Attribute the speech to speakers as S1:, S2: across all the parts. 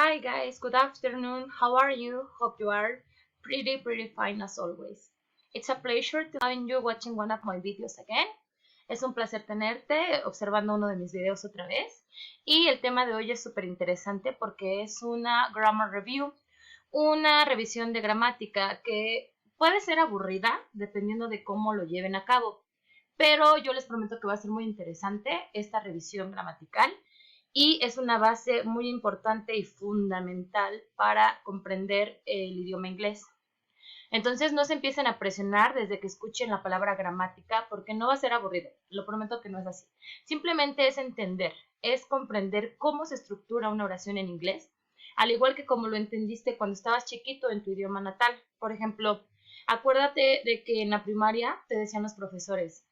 S1: Hi guys, good afternoon. How are you? Hope you are pretty fine as always. It's a pleasure to having you watching one of my videos again. Es un placer tenerte observando uno de mis videos otra vez. Y el tema de hoy es súper interesante porque es una grammar review, una revisión de gramática que puede ser aburrida dependiendo de cómo lo lleven a cabo. Pero yo les prometo que va a ser muy interesante esta revisión gramatical. Y es una base muy importante y fundamental para comprender el idioma inglés. Entonces no se empiecen a presionar desde que escuchen la palabra gramática porque no va a ser aburrido, lo prometo que no es así. Simplemente es entender, es comprender cómo se estructura una oración en inglés, al igual que como lo entendiste cuando estabas chiquito en tu idioma natal. Por ejemplo, acuérdate de que en la primaria te decían los profesores,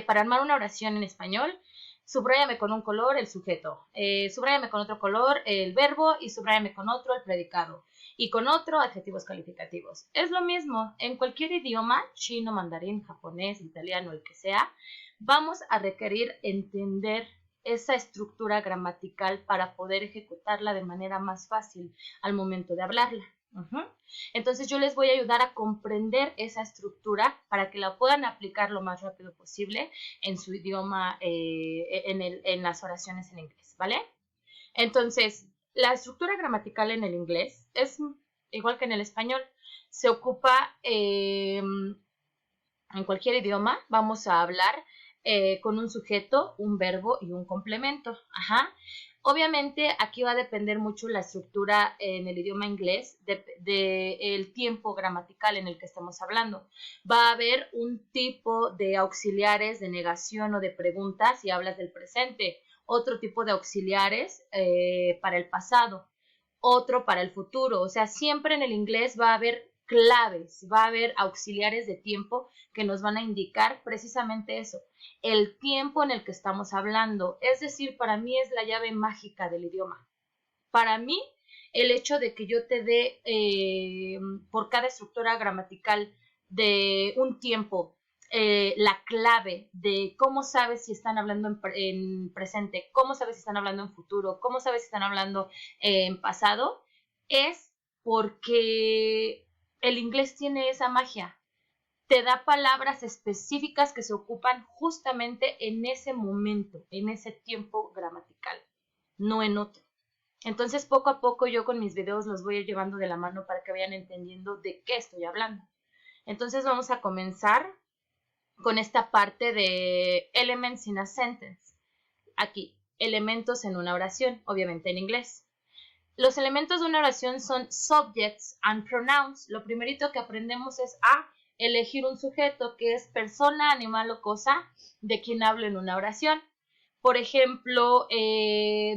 S1: para armar una oración en español, subráyame con un color el sujeto, subráyame con otro color el verbo y subráyame con otro el predicado y con otro adjetivos calificativos. Es lo mismo en cualquier idioma, chino, mandarín, japonés, italiano, el que sea, vamos a requerir entender esa estructura gramatical para poder ejecutarla de manera más fácil al momento de hablarla. Entonces yo les voy a ayudar a comprender esa estructura para que la puedan aplicar lo más rápido posible en su idioma, en las oraciones en inglés, ¿vale? Entonces, la estructura gramatical en el inglés es igual que en el español. Se ocupa en cualquier idioma. Vamos a hablar con un sujeto, un verbo y un complemento. Obviamente aquí va a depender mucho la estructura en el idioma inglés del tiempo gramatical en el que estamos hablando. Va a haber un tipo de auxiliares de negación o de pregunta si hablas del presente, otro tipo de auxiliares para el pasado, otro para el futuro. O sea, siempre en el inglés va a haber claves, va a haber auxiliares de tiempo que nos van a indicar precisamente eso, el tiempo en el que estamos hablando. Es decir, para mí es la llave mágica del idioma. Para mí, el hecho de que yo te dé por cada estructura gramatical de un tiempo la clave de cómo sabes si están hablando en presente, cómo sabes si están hablando en futuro, cómo sabes si están hablando en pasado, es porque el inglés tiene esa magia. Te da palabras específicas que se ocupan justamente en ese momento, en ese tiempo gramatical, no en otro. Entonces, poco a poco yo con mis videos los voy a ir llevando de la mano para que vayan entendiendo de qué estoy hablando. Entonces, vamos a comenzar con esta parte de elements in a sentence. Aquí, elementos en una oración, obviamente en inglés. Los elementos de una oración son subjects and pronouns. Lo primerito que aprendemos es a elegir un sujeto que es persona, animal o cosa de quien hablo en una oración. Por ejemplo,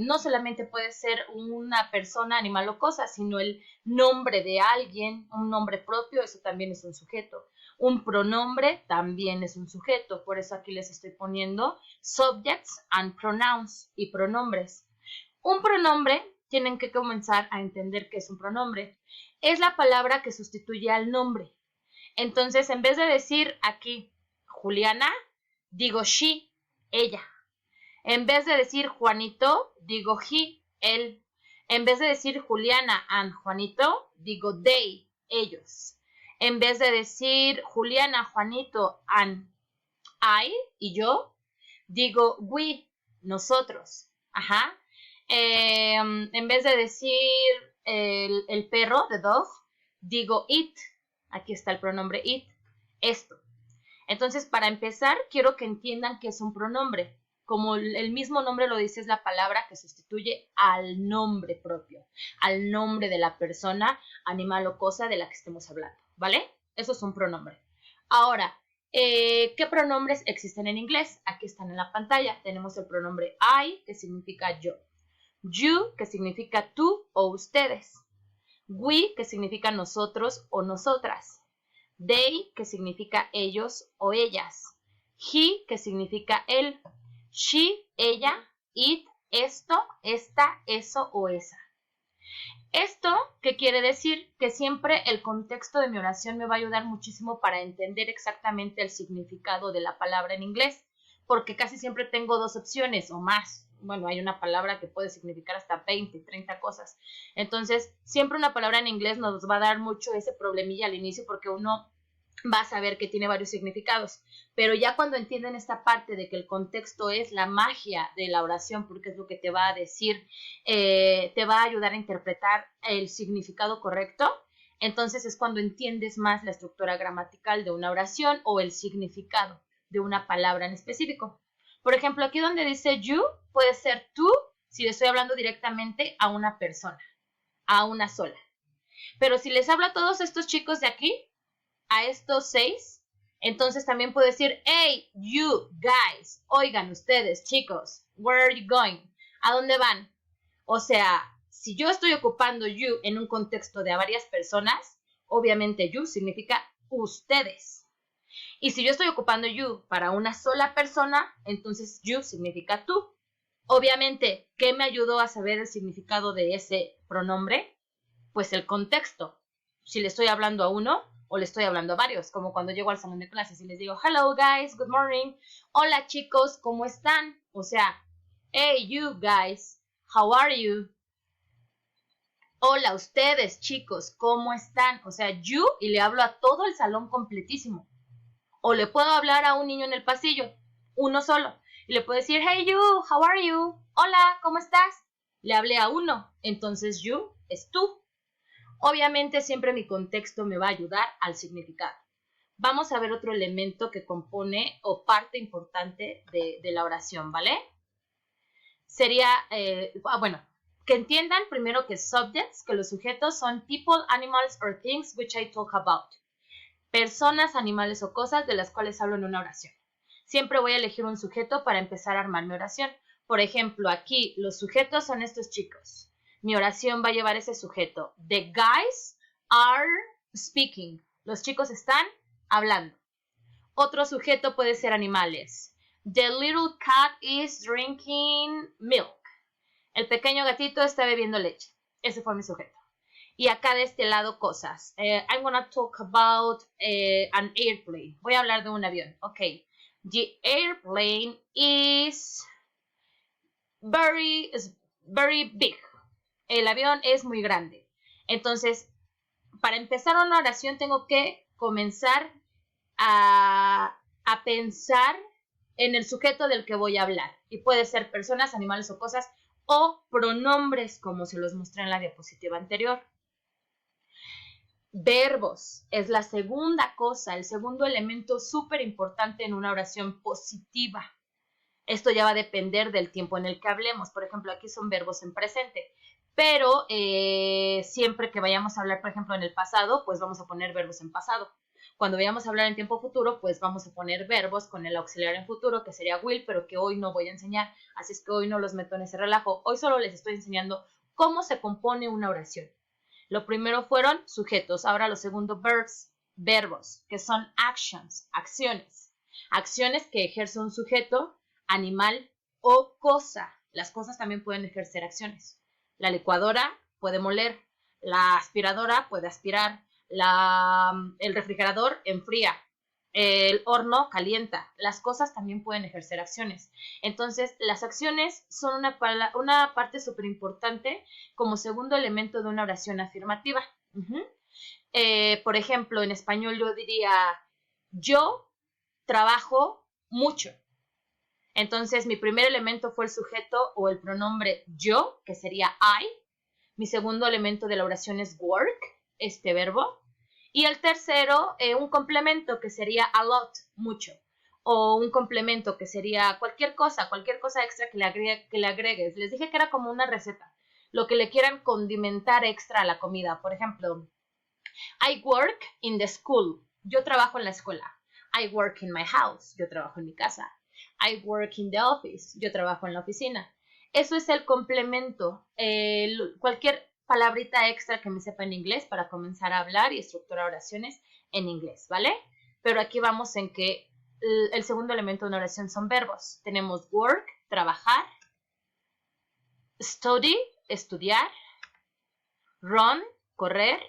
S1: no solamente puede ser una persona, animal o cosa, sino el nombre de alguien, un nombre propio, eso también es un sujeto. Un pronombre también es un sujeto, por eso aquí les estoy poniendo subjects and pronouns y pronombres. Un pronombre, tienen que comenzar a entender qué es un pronombre. Es la palabra que sustituye al nombre. Entonces, en vez de decir aquí Juliana, digo she, ella. En vez de decir Juanito, digo he, él. En vez de decir Juliana and Juanito, digo they, ellos. En vez de decir Juliana, Juanito and I y yo, digo we, nosotros. En vez de decir el perro, the dog, digo it. Aquí está el pronombre it, esto. Entonces, para empezar, quiero que entiendan que es un pronombre. Como el mismo nombre lo dice, es la palabra que sustituye al nombre propio, al nombre de la persona, animal o cosa de la que estemos hablando, ¿vale? Eso es un pronombre. Ahora, ¿qué pronombres existen en inglés? Aquí están en la pantalla. Tenemos el pronombre I, que significa yo. You, que significa tú o ustedes. We, que significa nosotros o nosotras. They, que significa ellos o ellas. He, que significa él. She, ella. It, esto, esta, eso o esa. ¿Esto qué quiere decir? Que siempre el contexto de mi oración me va a ayudar muchísimo para entender exactamente el significado de la palabra en inglés, porque casi siempre tengo dos opciones o más. bueno, hay una palabra que puede significar hasta 20, 30 cosas. Entonces, siempre una palabra en inglés nos va a dar mucho ese problemilla al inicio porque uno va a saber que tiene varios significados. Pero ya cuando entienden esta parte de que el contexto es la magia de la oración, porque es lo que te va a decir, te va a ayudar a interpretar el significado correcto, entonces es cuando entiendes más la estructura gramatical de una oración o el significado de una palabra en específico. Por ejemplo, aquí donde dice you, puede ser tú si le estoy hablando directamente a una persona, a una sola. Pero si les hablo a todos estos chicos de aquí, a estos 6, entonces también puedo decir, hey, you guys, oigan ustedes, chicos, where are you going? ¿A dónde van? O sea, si yo estoy ocupando you en un contexto de a varias personas, obviamente you significa ustedes. Y si yo estoy ocupando you para una sola persona, entonces you significa tú. Obviamente, ¿qué me ayudó a saber el significado de ese pronombre? Pues el contexto. Si le estoy hablando a uno o le estoy hablando a varios, como cuando llego al salón de clases y les digo, hello guys, good morning, hola chicos, ¿cómo están? O sea, hey you guys, how are you? Hola ustedes chicos, ¿cómo están? O sea, you, y le hablo a todo el salón completísimo. O le puedo hablar a un niño en el pasillo, uno solo, y le puedo decir, hey you, how are you? Hola, ¿cómo estás? Le hablé a uno, entonces you es tú. Obviamente siempre mi contexto me va a ayudar al significado. Vamos a ver otro elemento que compone o parte importante de la oración, ¿vale? Sería, bueno, que entiendan primero que subjects, que los sujetos son people, animals or things which I talk about. Personas, animales o cosas de las cuales hablo en una oración. Siempre voy a elegir un sujeto para empezar a armar mi oración. Por ejemplo, aquí los sujetos son estos chicos. Mi oración va a llevar ese sujeto. The guys are speaking. Los chicos están hablando. Otro sujeto puede ser animales. The little cat is drinking milk. El pequeño gatito está bebiendo leche. Ese fue mi sujeto. Y acá de este lado cosas. I'm gonna talk about an airplane. Voy a hablar de un avión. Ok. The airplane is very big. El avión es muy grande. Entonces, para empezar una oración tengo que comenzar a pensar en el sujeto del que voy a hablar. Y puede ser personas, animales o cosas, o pronombres, como se los mostré en la diapositiva anterior. Verbos es la segunda cosa, el segundo elemento súper importante en una oración positiva. Esto ya va a depender del tiempo en el que hablemos. Por ejemplo, aquí son verbos en presente. Pero siempre que vayamos a hablar, por ejemplo, en el pasado, pues vamos a poner verbos en pasado. Cuando vayamos a hablar en tiempo futuro, pues vamos a poner verbos con el auxiliar en futuro, que sería will, pero que hoy no voy a enseñar. Así es que hoy no los meto en ese relajo. Hoy solo les estoy enseñando cómo se compone una oración. Lo primero fueron sujetos, ahora lo segundo verbs, verbos, que son actions, acciones. Acciones que ejerce un sujeto, animal o cosa. Las cosas también pueden ejercer acciones. La licuadora puede moler, la aspiradora puede aspirar, el refrigerador enfría, el horno calienta. Las cosas también pueden ejercer acciones. Entonces, las acciones son una parte súper importante como segundo elemento de una oración afirmativa. Por ejemplo, en español yo diría, yo trabajo mucho. Entonces, mi primer elemento fue el sujeto o el pronombre yo, que sería I. Mi segundo elemento de la oración es work, este verbo. Y el tercero, un complemento que sería a lot, mucho. O un complemento que sería cualquier cosa extra que le agregues. Les dije que era como una receta. Lo que le quieran condimentar extra a la comida. Por ejemplo, I work in the school. Yo trabajo en la escuela. I work in my house. Yo trabajo en mi casa. I work in the office. Yo trabajo en la oficina. Eso es el complemento. Cualquier palabrita extra que me sepa en inglés para comenzar a hablar y estructurar oraciones en inglés, ¿vale? Pero aquí vamos en que el segundo elemento de una oración son verbos. Tenemos work, trabajar, study, estudiar, run, correr,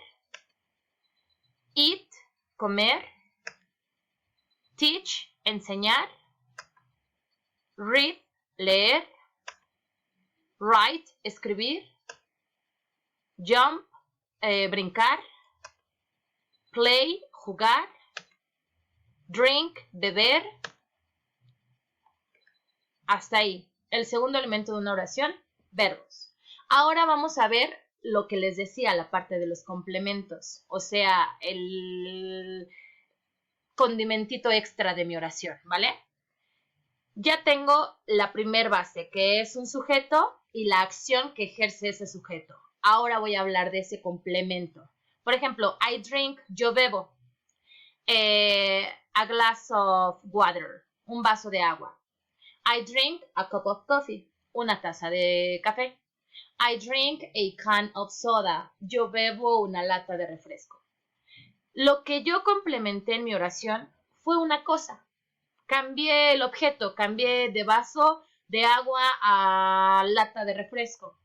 S1: eat, comer, teach, enseñar, read, leer, write, escribir, jump, brincar, play, jugar, drink, beber. Hasta ahí. El segundo elemento de una oración, verbos. Ahora vamos a ver lo que les decía, la parte de los complementos, o sea, el condimentito extra de mi oración, ¿vale? Ya tengo la primer base, que es un sujeto y la acción que ejerce ese sujeto. Ahora voy a hablar de ese complemento. Por ejemplo, I drink, yo bebo. A glass of water, un vaso de agua. I drink a cup of coffee, una taza de café. I drink a can of soda, yo bebo una lata de refresco. Lo que yo complementé en mi oración fue una cosa. Cambié el objeto, cambié de vaso de agua a lata de refresco.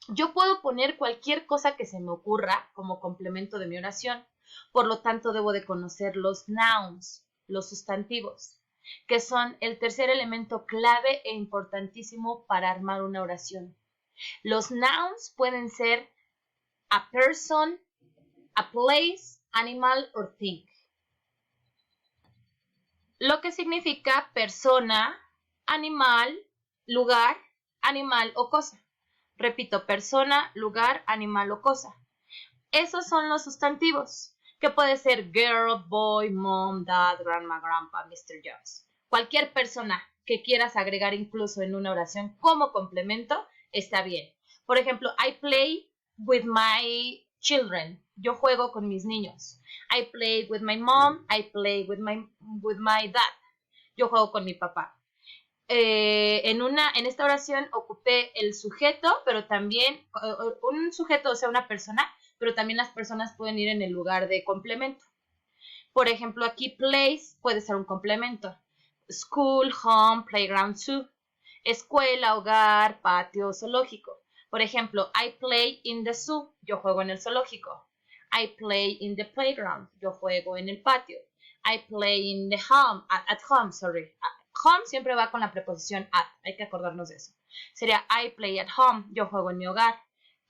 S1: Yo puedo poner cualquier cosa que se me ocurra como complemento de mi oración. Por lo tanto, debo de conocer los nouns, los sustantivos, que son el tercer elemento clave e importantísimo para armar una oración. Los nouns pueden ser a person, a place, animal or thing. Lo que significa persona, animal, lugar, animal o cosa. Repito, persona, lugar, animal o cosa. Esos son los sustantivos, que puede ser girl, boy, mom, dad, grandma, grandpa, Mr. Jones. Cualquier persona que quieras agregar incluso en una oración como complemento está bien. Por ejemplo, I play with my children. Yo juego con mis niños. I play with my mom. I play with my dad. Yo juego con mi papá. En esta oración ocupé el sujeto, pero también un sujeto, o sea, una persona, pero también las personas pueden ir en el lugar de complemento. Por ejemplo, aquí place puede ser un complemento. School, home, playground, zoo. Escuela, hogar, patio, zoológico. Por ejemplo, I play in the zoo. Yo juego en el zoológico. I play in the playground. Yo juego en el patio. I play in the home, at home, sorry. Home siempre va con la preposición at. Hay que acordarnos de eso. Sería I play at home. Yo juego en mi hogar.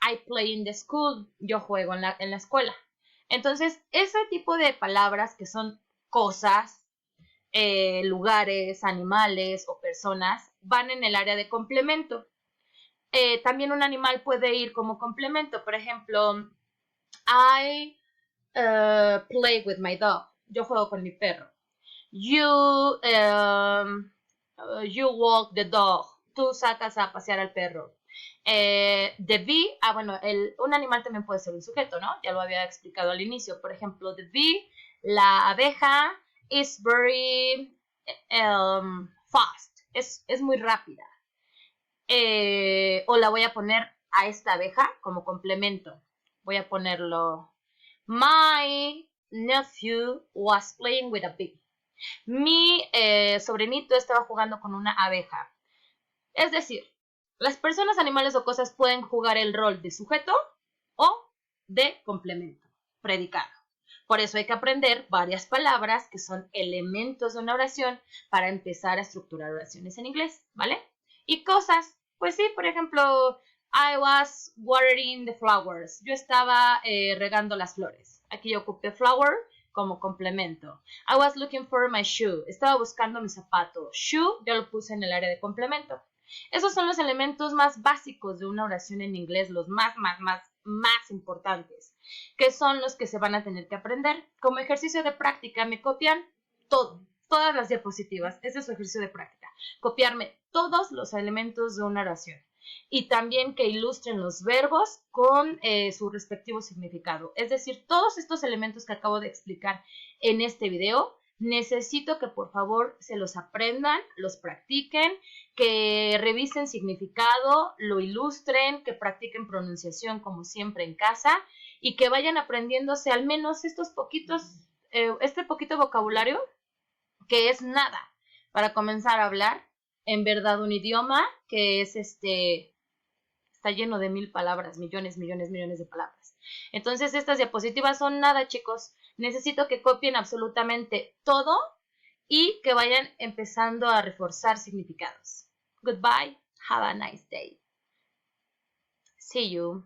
S1: I play in the school. Yo juego en la escuela. Entonces, ese tipo de palabras que son cosas, lugares, animales o personas, van en el área de complemento. También un animal puede ir como complemento. Por ejemplo, I play with my dog. Yo juego con mi perro. You walk the dog. Tú sacas a pasear al perro. The bee, bueno, un animal también puede ser un sujeto, ¿no? Ya lo había explicado al inicio. Por ejemplo, the bee, la abeja, is very fast. Es muy rápida. O la voy a poner a esta abeja como complemento. Voy a ponerlo. My nephew was playing with a bee. Mi sobrinito estaba jugando con una abeja. Es decir, las personas, animales o cosas pueden jugar el rol de sujeto o de complemento, predicado. Por eso hay que aprender varias palabras que son elementos de una oración para empezar a estructurar oraciones en inglés, ¿vale? Y cosas, pues sí, por ejemplo, I was watering the flowers. Yo estaba regando las flores. Aquí yo ocupé flower como complemento. I was looking for my shoe. Estaba buscando mi zapato. Shoe, yo lo puse en el área de complemento. Esos son los elementos más básicos de una oración en inglés, los más importantes, que son los que se van a tener que aprender. Como ejercicio de práctica, me copian todas las diapositivas. Ese es su ejercicio de práctica. Copiarme todos los elementos de una oración. Y también que ilustren los verbos con su respectivo significado. Es decir, todos estos elementos que acabo de explicar en este video, necesito que por favor se los aprendan, los practiquen, que revisen significado, lo ilustren, que practiquen pronunciación como siempre en casa y que vayan aprendiéndose al menos este poquito vocabulario, que es nada para comenzar a hablar en verdad un idioma que es está lleno de 1000 palabras, millones de palabras. Entonces estas diapositivas son nada, chicos. Necesito que copien absolutamente todo y que vayan empezando a reforzar significados. Goodbye. Have a nice day. See you.